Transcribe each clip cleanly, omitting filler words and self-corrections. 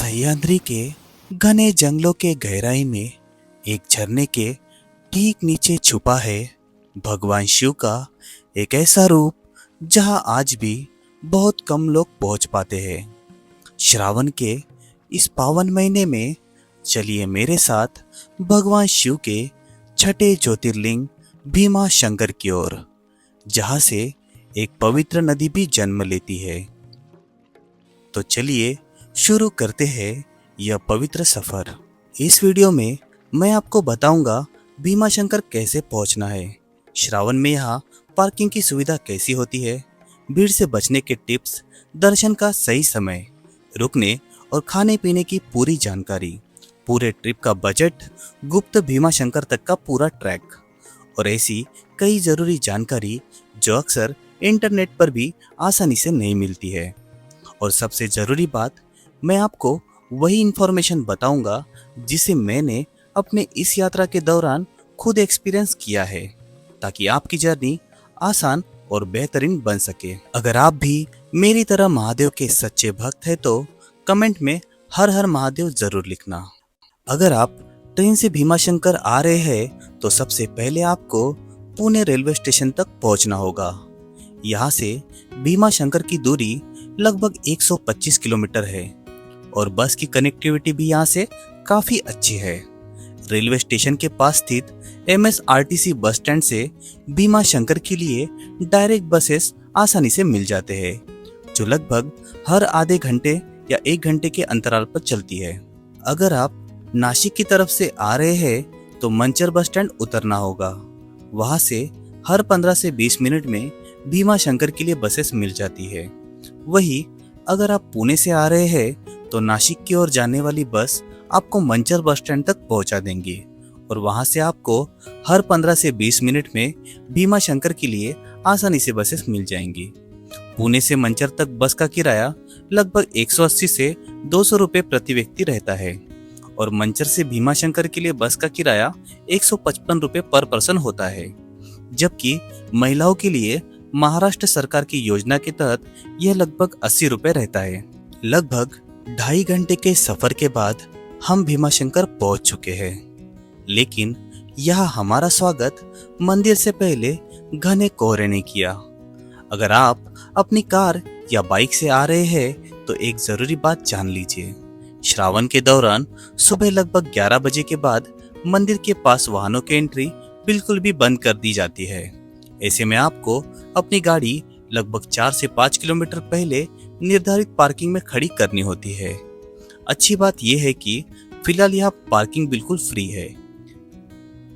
सह्याद्री के घने जंगलों के गहराई में एक झरने के ठीक नीचे छुपा है भगवान शिव का एक ऐसा रूप जहां आज भी बहुत कम लोग पहुंच पाते हैं। श्रावण के इस पावन महीने में चलिए मेरे साथ भगवान शिव के छठे ज्योतिर्लिंग भीमा शंकर की ओर, जहां से एक पवित्र नदी भी जन्म लेती है। तो चलिए शुरू करते हैं यह पवित्र सफर। इस वीडियो में मैं आपको बताऊंगा भीमा शंकर कैसे पहुंचना है, श्रावण में यहाँ पार्किंग की सुविधा कैसी होती है, भीड़ से बचने के टिप्स, दर्शन का सही समय, रुकने और खाने पीने की पूरी जानकारी, पूरे ट्रिप का बजट, गुप्त भीमा शंकर तक का पूरा ट्रैक और ऐसी कई जरूरी जानकारी जो अक्सर इंटरनेट पर भी आसानी से नहीं मिलती है। और सबसे ज़रूरी बात, मैं आपको वही इन्फॉर्मेशन बताऊंगा जिसे मैंने अपने इस यात्रा के दौरान खुद एक्सपीरियंस किया है, ताकि आपकी जर्नी आसान और बेहतरीन बन सके। अगर आप भी मेरी तरह महादेव के सच्चे भक्त हैं तो कमेंट में हर हर महादेव ज़रूर लिखना। अगर आप ट्रेन से भीमा शंकर आ रहे हैं तो सबसे पहले आपको पुणे रेलवे स्टेशन तक पहुंचना होगा। यहाँ से भीमा शंकर की दूरी लगभग 125 किलोमीटर है और बस की कनेक्टिविटी भी यहाँ से काफ़ी अच्छी है। रेलवे स्टेशन के पास स्थित MSRTC बस स्टैंड से भीमा शंकर के लिए डायरेक्ट बसेस आसानी से मिल जाते हैं, जो लगभग हर आधे घंटे या 1 घंटे के अंतराल पर चलती है। अगर आप नासिक की तरफ से आ रहे हैं तो मंचर बस स्टैंड उतरना होगा। वहाँ से हर 15 से 20 मिनट में भीमा शंकर के लिए बसेस मिल जाती है। वही अगर आप पुणे से आ रहे हैं तो नासिक की ओर जाने वाली बस आपको मंचर बस स्टैंड तक पहुंचा देंगी और वहां से आपको हर 15 से 20 मिनट में भीमा शंकर के लिए आसानी से बसेस मिल जाएंगी। पुणे से मंचर तक बस का किराया लगभग 180 से 200 रुपये प्रति व्यक्ति रहता है और मंचर से भीमा शंकर के लिए बस का किराया 155 रुपये पर पर्सन होता है, जबकि महिलाओं के लिए महाराष्ट्र सरकार की योजना के तहत यह लगभग 80 रुपये रहता है। लगभग 2.5 घंटे के सफर के बाद हम भीमा शंकर पहुंच चुके हैं, लेकिन यहाँ हमारा स्वागत मंदिर से पहले घने कोहरे ने किया। अगर आप अपनी कार या बाइक से आ रहे हैं तो एक जरूरी बात जान लीजिए। श्रावण के दौरान सुबह लगभग 11 बजे के बाद मंदिर के पास वाहनों की एंट्री बिल्कुल भी बंद कर दी जाती है। ऐसे में आपको अपनी गाड़ी लगभग 4 से 5 किलोमीटर पहले निर्धारित पार्किंग में खड़ी करनी होती है। अच्छी बात यह है कि फिलहाल यहाँ पार्किंग बिल्कुल फ्री है।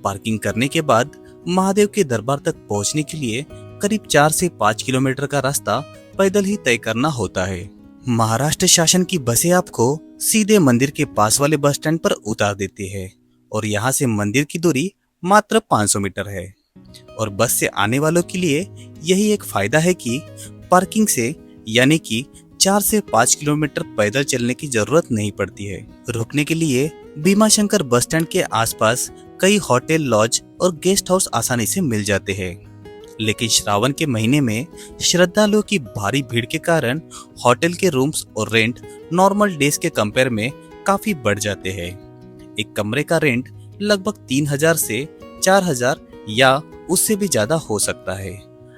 पार्किंग करने के बाद महादेव के दरबार तक पहुँचने के लिए करीब 4 से 5 किलोमीटर का रास्ता पैदल ही तय करना होता है। महाराष्ट्र शासन की बसें आपको सीधे मंदिर के पास वाले बस स्टैंड पर उतार देती है और यहाँ से मंदिर की दूरी मात्र 500 मीटर है। और बस से आने वालों के लिए यही एक फायदा है कि पार्किंग से यानी कि 4 से 5 किलोमीटर पैदल चलने की जरूरत नहीं पड़ती है। रुकने के लिए भीमा शंकर बस स्टैंड के आसपास कई होटल, लॉज और गेस्ट हाउस आसानी से मिल जाते हैं, लेकिन श्रावण के महीने में श्रद्धालुओं की भारी भीड़ के कारण होटल के रूम्स और रेंट नॉर्मल डेज के कंपेयर में काफी बढ़ जाते हैं। एक कमरे का रेंट लगभग 3000 से 4000 या उससे भी ज्यादा हो सकता है।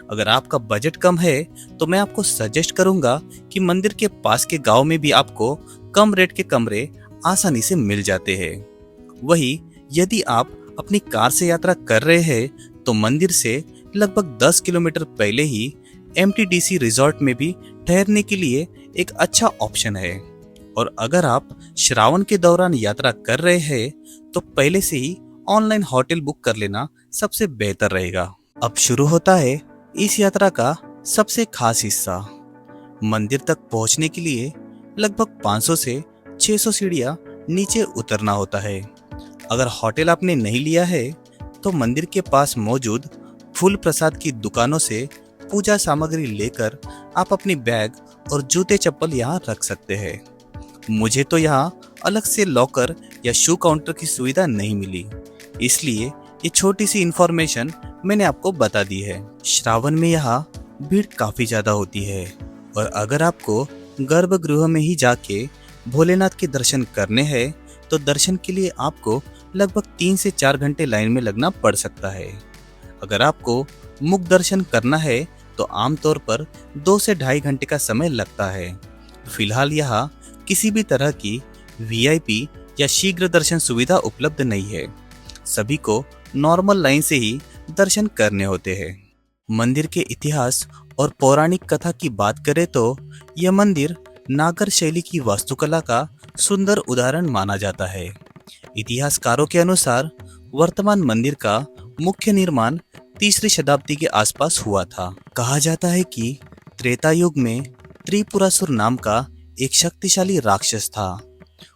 अगर आपका बजट कम है तो मैं आपको सजेस्ट करूंगा कि मंदिर के पास के गांव में भी आपको कम रेट के कमरे आसानी से मिल जाते हैं। वही यदि आप अपनी कार से यात्रा कर रहे हैं तो मंदिर से लगभग 10 किलोमीटर पहले ही MTDC रिजॉर्ट में भी ठहरने के लिए एक अच्छा ऑप्शन है। और अगर आप श्रावण के दौरान यात्रा कर रहे हैं तो पहले से ही ऑनलाइन होटल बुक कर लेना सबसे बेहतर रहेगा। अब शुरू होता है इस यात्रा का सबसे खास हिस्सा। मंदिर तक पहुंचने के लिए लगभग 500 से 600 सीढ़ियां नीचे उतरना होता है। अगर होटल आपने नहीं लिया है तो मंदिर के पास मौजूद फूल प्रसाद की दुकानों से पूजा सामग्री लेकर आप अपनी बैग और जूते चप्पल यहाँ रख सकते हैं। मुझे तो यहाँ अलग से लॉकर या शू काउंटर की सुविधा नहीं मिली, इसलिए ये छोटी सी इन्फॉर्मेशन मैंने आपको बता दी है। श्रावण में यहाँ भीड़ काफ़ी ज़्यादा होती है और अगर आपको गर्भगृह में ही जाके भोलेनाथ के दर्शन करने हैं तो दर्शन के लिए आपको लगभग 3 से 4 घंटे लाइन में लगना पड़ सकता है। अगर आपको मुख दर्शन करना है तो आमतौर पर 2 से ढाई घंटे का समय लगता है। फिलहाल यहाँ किसी भी तरह की वीआईपी या शीघ्र दर्शन सुविधा उपलब्ध नहीं है। सभी को नॉर्मल लाइन से ही दर्शन करने होते हैं। मंदिर के इतिहास और पौराणिक कथा की बात करें तो यह मंदिर नागर शैली की वास्तुकला का सुंदर उदाहरण माना जाता है। इतिहासकारों के अनुसार वर्तमान मंदिर का मुख्य निर्माण 3री शताब्दी के आसपास हुआ था। कहा जाता है कि त्रेता युग में त्रिपुरासुर नाम का एक शक्तिशाली राक्षस था।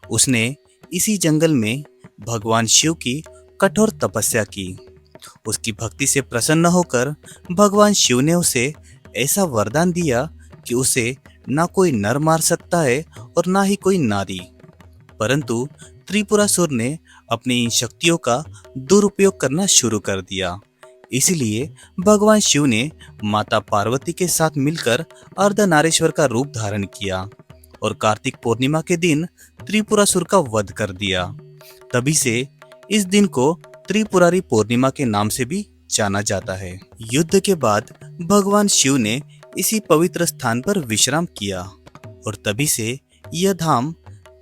उसने इसी जंगल में भगवान शिव की कठोर तपस्या की। उसकी भक्ति से प्रसन्न होकर भगवान शिव ने उसे ऐसा वरदान दिया कि उसे ना कोई नर मार सकता है और ना ही कोई नारी। परंतु त्रिपुरासुर ने अपनी इन शक्तियों का दुरुपयोग करना शुरू कर दिया। इसलिए भगवान शिव ने माता पार्वती के साथ मिलकर अर्धनारीश्वर का रूप धारण किया और कार्तिक पूर्णिमा के दिन त्रिपुरासुर का वध कर दिया। तभी से इस दिन को त्रिपुरारी पूर्णिमा के नाम से भी जाना जाता है। युद्ध के बाद भगवान शिव ने इसी पवित्र स्थान पर विश्राम किया और तभी से यह धाम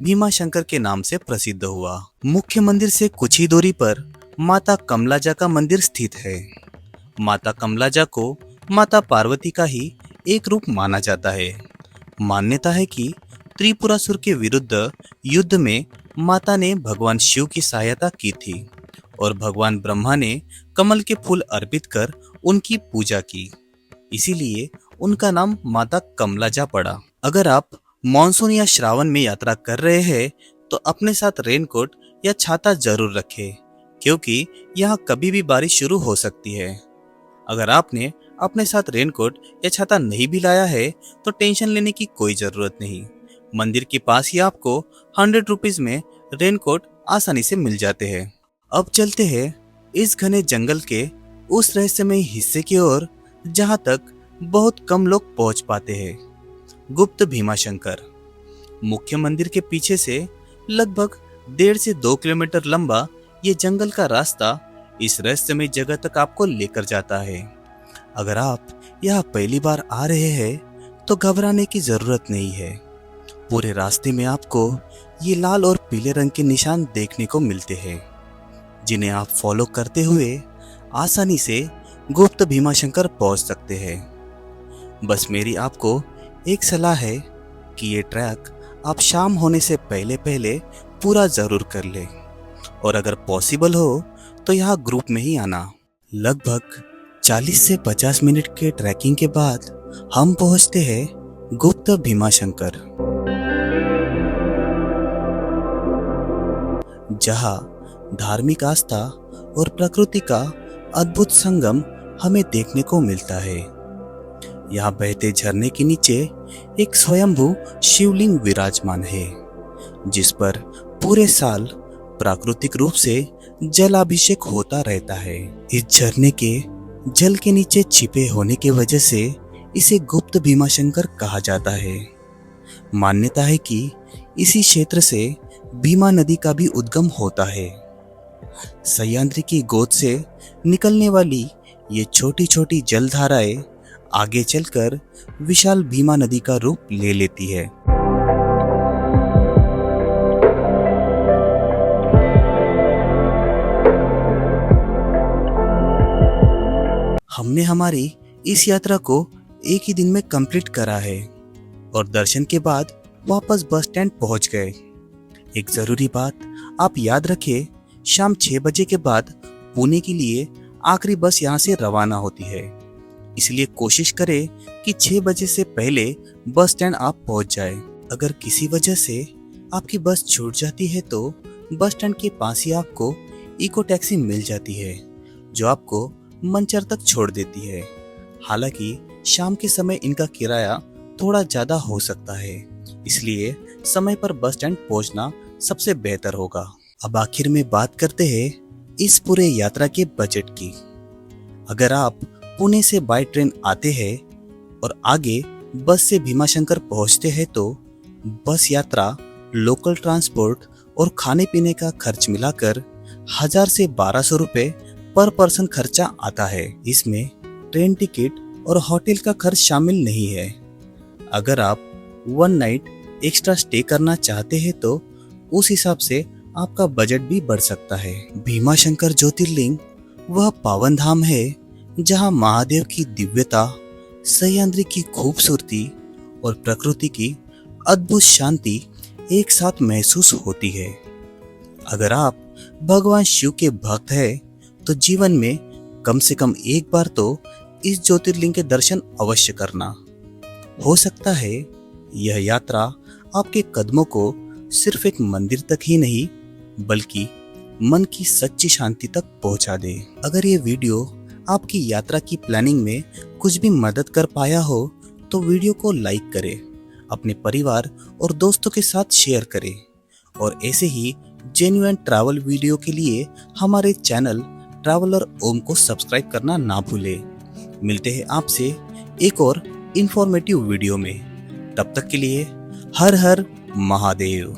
भीमाशंकर के नाम से प्रसिद्ध हुआ। मुख्य मंदिर से कुछ ही दूरी पर माता कमलाजा का मंदिर स्थित है। माता कमलाजा को माता पार्वती का ही एक रूप माना जाता है। मान्यता है कि त्रिपुरासुर के विरुद्ध युद्ध में माता ने भगवान शिव की सहायता की थी और भगवान ब्रह्मा ने कमल के फूल अर्पित कर उनकी पूजा की। इसीलिए उनका नाम माता कमलाजा पड़ा। अगर आप मॉनसून या श्रावण में यात्रा कर रहे हैं तो अपने साथ रेनकोट या छाता जरूर रखें, क्योंकि यहाँ कभी भी बारिश शुरू हो सकती है। अगर आपने अपने साथ रेनकोट या छाता नहीं भी लाया है तो टेंशन लेने की कोई जरूरत नहीं। मंदिर के पास ही आपको 100 रुपीज में रेनकोट आसानी से मिल जाते हैं। अब चलते हैं इस घने जंगल के उस रहस्यमय हिस्से की ओर जहाँ तक बहुत कम लोग पहुँच पाते हैं। गुप्त भीमाशंकर। मुख्य मंदिर के पीछे से लगभग 1.5 से 2 किलोमीटर लंबा ये जंगल का रास्ता इस रहस्यमय जगह तक आपको लेकर जाता है। अगर आप यहाँ पहली बार आ रहे हैं तो घबराने की जरूरत नहीं है। पूरे रास्ते में आपको ये लाल और पीले रंग के निशान देखने को मिलते हैं, जिन्हें आप फॉलो करते हुए आसानी से गुप्त भीमाशंकर पहुंच सकते हैं। बस मेरी आपको एक सलाह है कि ये ट्रैक आप शाम होने से पहले पहले पूरा जरूर कर ले और अगर पॉसिबल हो तो यहाँ ग्रुप में ही आना। लगभग 40 से 50 मिनट के ट्रैकिंग के बाद हम पहुँचते हैं गुप्त भीमाशंकर, जहाँ धार्मिक आस्था और प्रकृति का अद्भुत संगम हमें देखने को मिलता है। यहाँ बहते झरने के नीचे एक स्वयंभू शिवलिंग विराजमान है, जिस पर पूरे साल प्राकृतिक रूप से जलाभिषेक होता रहता है। इस झरने के जल के नीचे छिपे होने की वजह से इसे गुप्त भीमाशंकर कहा जाता है। मान्यता है कि इसी क्षेत्र से भीमा नदी का भी उद्गम होता है। सह्याद्री की गोद से निकलने वाली ये छोटी छोटी जलधाराएं आगे चलकर विशाल भीमा नदी का रूप ले लेती है। हमने हमारी इस यात्रा को एक ही दिन में कंप्लीट करा है और दर्शन के बाद वापस बस स्टैंड पहुंच गए। एक जरूरी बात आप याद रखें, शाम 6 बजे के बाद पुणे के लिए आखिरी बस यहाँ से रवाना होती है। इसलिए कोशिश करें कि 6 बजे से पहले बस स्टैंड आप पहुंच जाए। अगर किसी वजह से आपकी बस छूट जाती है तो बस स्टैंड के पास ही आपको इको टैक्सी मिल जाती है, जो आपको मंचर तक छोड़ देती है। हालांकि शाम के समय इनका किराया थोड़ा ज़्यादा हो सकता है, इसलिए समय पर बस स्टैंड पहुंचना सबसे बेहतर होगा। अब आखिर में बात करते हैं इस पूरे यात्रा के बजट की। अगर आप पुणे से बाय ट्रेन आते हैं और आगे बस से भीमाशंकर पहुंचते हैं तो बस यात्रा लोकल ट्रांसपोर्ट और खाने पीने का खर्च मिलाकर 1000 से 1200 रुपए पर पर्सन खर्चा आता है। इसमें ट्रेन टिकट और होटल का खर्च शामिल नहीं है। अगर आप 1 नाइट एक्स्ट्रा स्टे करना चाहते हैं तो उस हिसाब से आपका बजट भी बढ़ सकता है। भीमाशंकर ज्योतिर्लिंग वह पावन धाम है जहां महादेव की दिव्यता, सह्याद्री की खूबसूरती और प्रकृति की अद्भुत शांति एक साथ महसूस होती है। अगर आप भगवान शिव के भक्त हैं तो जीवन में कम से कम एक बार तो इस ज्योतिर्लिंग के दर्शन अवश्य करना। हो सकता है यह यात्रा आपके कदमों को सिर्फ एक मंदिर तक ही नहीं बल्कि मन की सच्ची शांति तक पहुंचा दे। अगर ये वीडियो आपकी यात्रा की प्लानिंग में कुछ भी मदद कर पाया हो तो वीडियो को लाइक करें, अपने परिवार और दोस्तों के साथ शेयर करें और ऐसे ही जेन्युइन ट्रैवल वीडियो के लिए हमारे चैनल ट्रैवलर ओम को सब्सक्राइब करना ना भूलें। मिलते हैं आपसे एक और इंफॉर्मेटिव वीडियो में। तब तक के लिए हर हर महादेव।